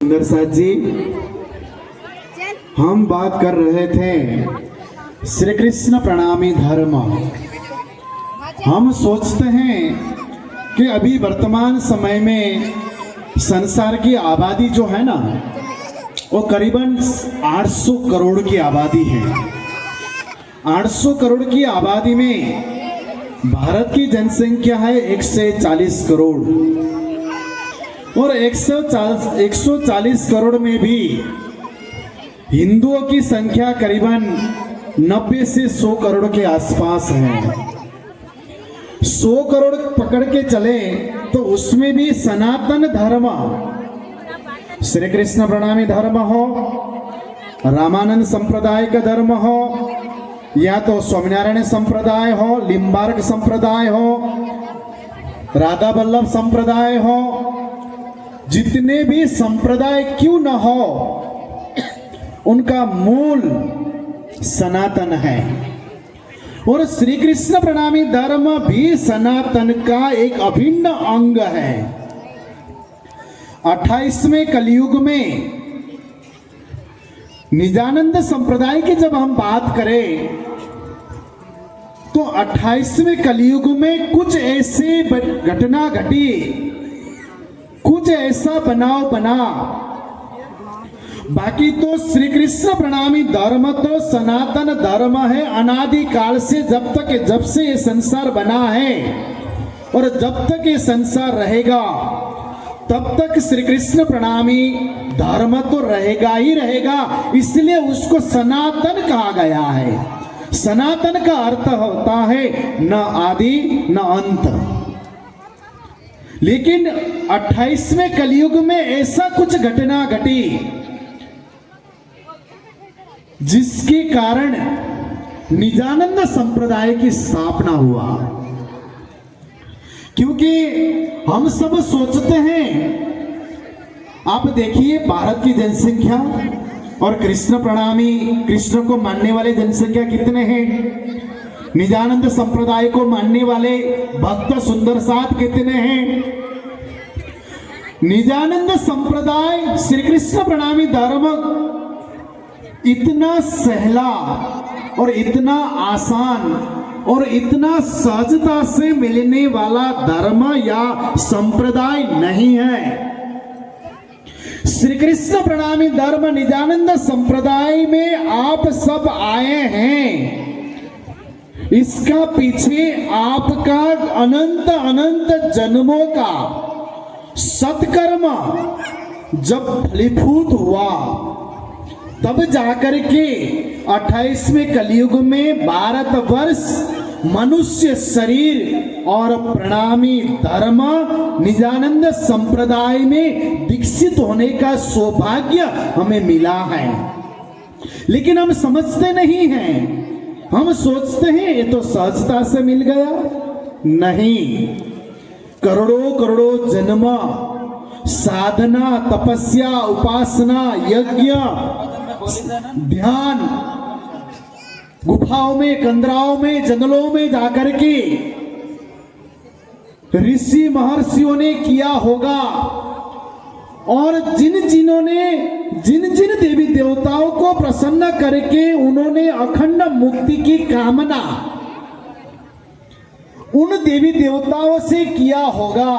सुंदर साथ जी, हम बात कर रहे थे श्री कृष्ण प्रणामी धर्म। हम सोचते हैं कि अभी वर्तमान समय में संसार की आबादी जो है ना, वो करीबन 800 करोड़ की आबादी है। 800 करोड़ की आबादी में भारत की जनसंख्या है 140 करोड़, और 140 करोड़ में भी हिंदुओं की संख्या करीबन 90 से 100 करोड़ के आसपास है। 100 करोड़ पकड़ के चले तो उसमें भी सनातन धर्म, श्री कृष्ण प्रणामी धर्म हो, रामानंद संप्रदाय का धर्म हो, या तो स्वामीनारायण संप्रदाय हो, लिम्बार्क संप्रदाय हो, राधा वल्लभ संप्रदाय हो, जितने भी संप्रदाय क्यों न हो, उनका मूल सनातन है। और श्री कृष्ण प्रणामी धर्म भी सनातन का एक अभिन्न अंग है। 28वें कलयुग में निजानंद संप्रदाय की जब हम बात करें तो 28वें कलयुग में कुछ ऐसे घटना घटी, कुछ ऐसा बनाव बना। बाकी तो श्री कृष्ण प्रणामी धर्म तो सनातन धर्म है, अनादि काल से, जब से ये संसार बना है और जब तक ये संसार रहेगा तब तक श्री कृष्ण प्रणामी धर्म तो रहेगा ही रहेगा। इसलिए उसको सनातन कहा गया है। सनातन का अर्थ होता है न आदि न अंत। लेकिन 28वें कलयुग में ऐसा कुछ घटना घटी जिसके कारण निजानंद संप्रदाय की स्थापना हुआ। क्योंकि हम सब सोचते हैं, आप देखिए भारत की जनसंख्या और कृष्ण प्रणामी, कृष्ण को मानने वाले जनसंख्या कितने हैं, निजानंद संप्रदाय को मानने वाले भक्त सुंदर साथ कितने हैं। निजानंद संप्रदाय श्री कृष्ण प्रणामी धर्म इतना सहला और इतना आसान और इतना सहजता से मिलने वाला धर्म या संप्रदाय नहीं है। श्री कृष्ण प्रणामी धर्म निजानंद संप्रदाय में आप सब आए हैं, इसका पीछे आपका अनंत अनंत जन्मों का सत्कर्म जब फलीभूत हुआ, तब जाकर के 28वें कलयुग में भारतवर्ष मनुष्य शरीर और प्रणामी धर्म निजानंद संप्रदाय में दीक्षित होने का सौभाग्य हमें मिला है। लेकिन हम समझते नहीं हैं, हम सोचते हैं ये तो सहजता से मिल गया। नहीं, करोड़ों करोड़ों जन्म साधना, तपस्या, उपासना, यज्ञ, ध्यान, गुफाओं में, कंदराओं में, जंगलों में जाकर के ऋषि महर्षियों ने किया होगा। और जिन देवी देवताओं को प्रसन्न करके उन्होंने अखंड मुक्ति की कामना उन देवी देवताओं से किया होगा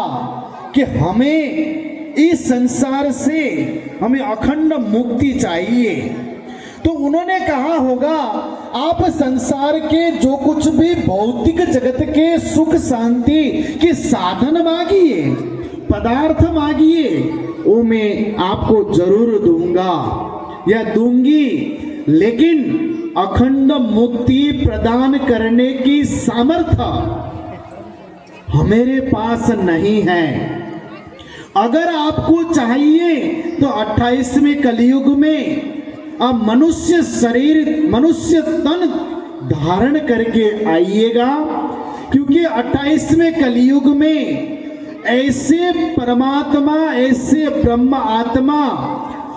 कि हमें इस संसार से हमें अखंड मुक्ति चाहिए। तो उन्होंने कहा होगा, आप संसार के जो कुछ भी भौतिक जगत के सुख शांति के साधन मांगिए, पदार्थ मांगिए, वो मैं आपको जरूर दूंगा या दूंगी, लेकिन अखंड मुक्ति प्रदान करने की सामर्थ्य हमारे पास नहीं है। अगर आपको चाहिए तो 28वें कलयुग में अब मनुष्य शरीर, मनुष्य तन धारण करके आइएगा, क्योंकि 28वें कलयुग में ऐसे परमात्मा, ऐसे ब्रह्म आत्मा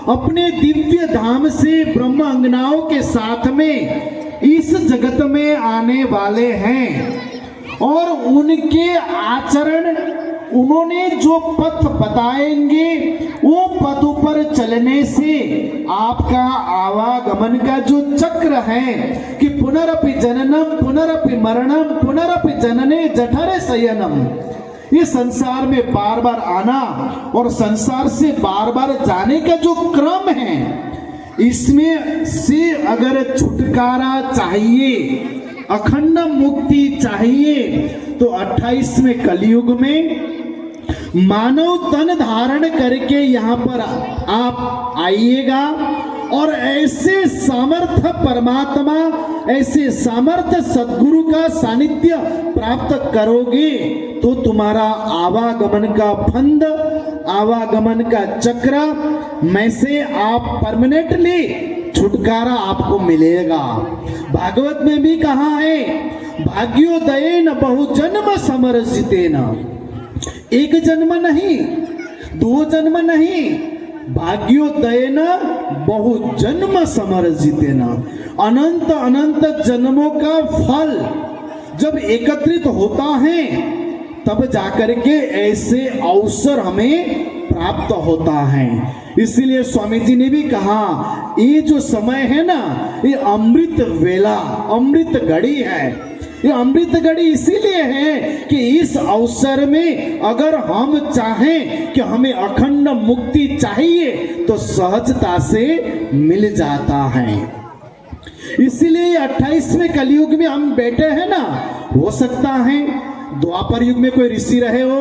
अपने दिव्य धाम से ब्रह्म अंगनाओं के साथ में इस जगत में आने वाले हैं। और उनके आचरण, उन्होंने जो पथ बताएंगे वो पथ पर चलने से आपका आवागमन का जो चक्र है कि पुनरपि जननम पुनरपि मरणम पुनरपि जनने जठरे शयनम, ये संसार में बार बार आना और संसार से बार बार जाने का जो क्रम है, इसमें से अगर छुटकारा चाहिए, अखंड मुक्ति चाहिए, तो 28वें कलयुग में मानव तन धारण करके यहाँ पर आप आइएगा और ऐसे सामर्थ्य परमात्मा, ऐसे सामर्थ्य सद्गुरु का सानिध्य प्राप्त करोगे तो तुम्हारा आवागमन का फंद, आवागमन का चक्र में से आप परमानेंटली छुटकारा आपको मिलेगा। भागवत में भी कहा है, भाग्योदयेन बहुजन्म समरसितेन, एक जन्म नहीं, दो जन्म नहीं, भाग्योदयेन बहुजन्म समरसितेन, अनंत अनंत जन्मों का फल जब एकत्रित होता है तब जाकर के ऐसे अवसर हमें प्राप्त होता है। इसलिए स्वामी जी ने भी कहा, ये जो समय है ना, ये अमृत वेला, अमृत घड़ी है। ये अमृत घड़ी इसीलिए है कि इस अवसर में अगर हम चाहें कि हमें अखंड मुक्ति चाहिए तो सहजता से मिल जाता है। इसीलिए 28वें कलयुग में हम बैठे हैं ना, हो सकता है द्वापर युग में कोई ऋषि रहे हो,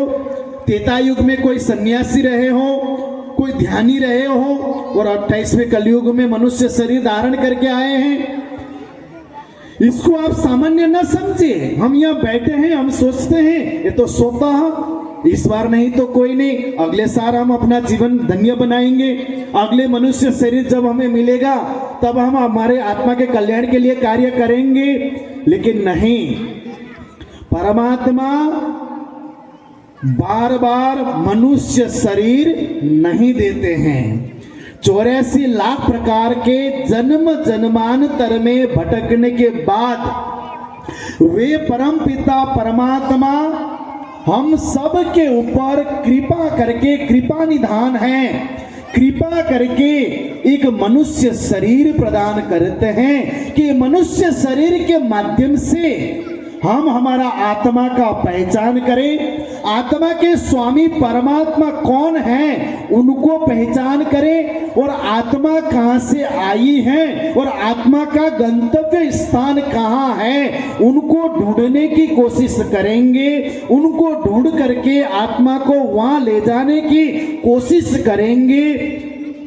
त्रेता युग में कोई सन्यासी रहे हो, कोई ध्यानी रहे हो, और 28वें कलयुग में मनुष्य शरीर धारण करके आए हैं। इसको आप सामान्य न समझिए। हम यहाँ बैठे हैं, हम सोचते हैं ये तो स्वतः, इस बार नहीं तो कोई नहीं, अगले साल हम अपना जीवन धन्य बनाएंगे, अगले मनुष्य शरीर जब हमें मिलेगा तब हम हमारे आत्मा के कल्याण के लिए कार्य करेंगे। लेकिन नहीं, परमात्मा बार बार मनुष्य शरीर नहीं देते हैं। 84 लाख प्रकार के जन्म जन्मांतर में भटकने के बाद वे परम पिता परमात्मा हम सब के ऊपर कृपा करके, कृपा निधान है, कृपा करके एक मनुष्य शरीर प्रदान करते हैं कि मनुष्य शरीर के माध्यम से हम हमारा आत्मा का पहचान करें, आत्मा के स्वामी परमात्मा कौन है उनको पहचान करें, और आत्मा कहां से आई है और आत्मा का गंतव्य स्थान कहां है उनको ढूंढने की कोशिश करेंगे। उनको ढूंढ करके आत्मा को वहां ले जाने की कोशिश करेंगे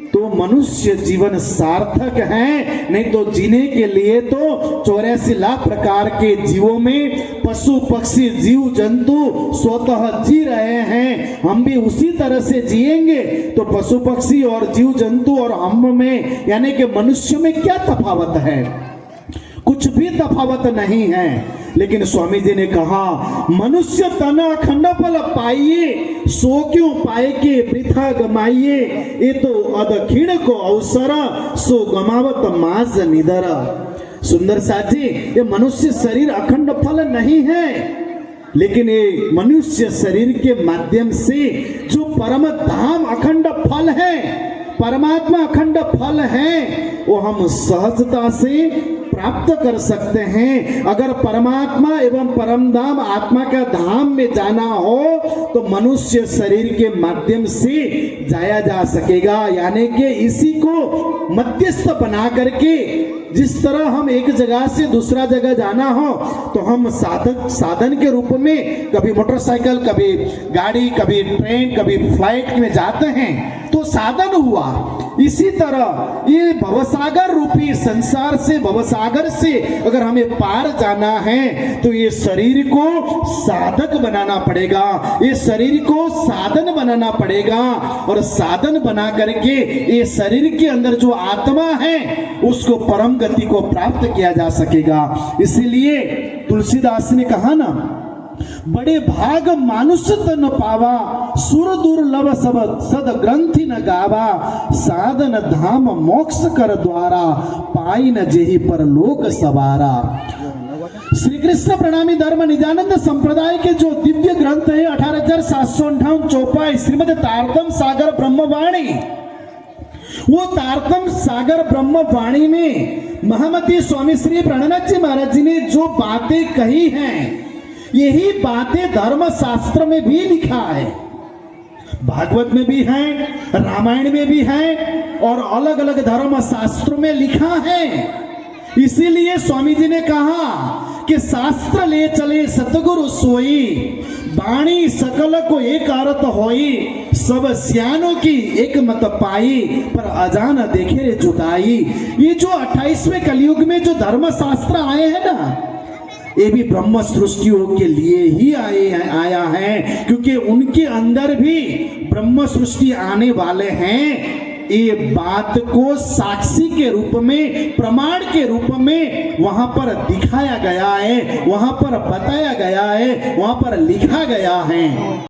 तो मनुष्य जीवन सार्थक है। नहीं तो जीने के लिए तो 84 लाख प्रकार के जीवों में पशु पक्षी जीव जंतु स्वतः जी रहे हैं, हम भी उसी तरह से जिएंगे। तो पशु पक्षी और जीव जंतु और हम में यानी कि मनुष्य में क्या तफावत है? कुछ भी तफावत नहीं है। लेकिन स्वामी जी ने कहा, मनुष्य तन अखंड फल पाइए, सो क्यों पाए के वृथा गमाइए, ये तो अदखिण को अवसर सो गमावत माज निधर। सुंदर साथी, ये मनुष्य शरीर अखंड फल नहीं है, लेकिन ये मनुष्य शरीर के माध्यम से जो परम धाम अखंड फल है, परमात्मा अखंड फल है, वो हम सहजता से प्राप्त कर सकते हैं। अगर परमात्मा एवं परम धाम आत्मा का धाम में जाना हो तो मनुष्य शरीर के माध्यम से जाया जा सकेगा। यानी कि इसी को मध्यस्थ बना करके, जिस तरह हम एक जगह से दूसरा जगह जाना हो तो हम साधन के रूप में कभी मोटरसाइकिल, कभी गाड़ी, कभी ट्रेन, कभी फ्लाइट में जाते हैं तो साधन हुआ। इसी तरह ये भवसागर रूपी संसार से, भवसागर से अगर हमें पार जाना है तो ये शरीर को साधक बनाना पड़ेगा, ये शरीर को साधन बनाना पड़ेगा, और साधन बना करके ये शरीर के अंदर जो आत्मा है उसको परम गति को प्राप्त किया जा सकेगा। इसीलिए तुलसीदास ने कहा ना, बड़े भाग मानुष तन पावा, सुर दुर्लभ सब सद ग्रंथि न गावा, साधन धाम मोक्ष कर द्वारा, पाई न जेहि पर लोक सवारा। श्री कृष्ण प्रणामी धर्म निजानंद संप्रदाय के जो दिव्य ग्रंथ है 18,758 चौपाई श्रीमद तारतम सागर ब्रह्मवाणी, वो तारतम सागर ब्रह्मवाणी में महामती स्वामी श्री प्रणनाथ जी महाराज जी ने जो बातें कही हैं, यही बातें धर्म शास्त्र में भी लिखा है, भागवत में भी है, रामायण में भी है और अलग अलग धर्म शास्त्रों में लिखा है। इसीलिए स्वामी जी ने कहा कि शास्त्र ले चले सतगुरु सोई, वाणी सकल को एक अर्थ होई, सब सियानों की एक मत पाई, पर अजान देखे रे जुदाई। ये जो 28वें कलयुग में जो धर्म शास्त्र आए हैं ना, ये भी ब्रह्म सृष्टियों के लिए ही आया है, क्योंकि उनके अंदर भी ब्रह्म सृष्टि आने वाले हैं। ये बात को साक्षी के रूप में, प्रमाण के रूप में वहां पर दिखाया गया है, वहां पर बताया गया है, वहां पर लिखा गया है।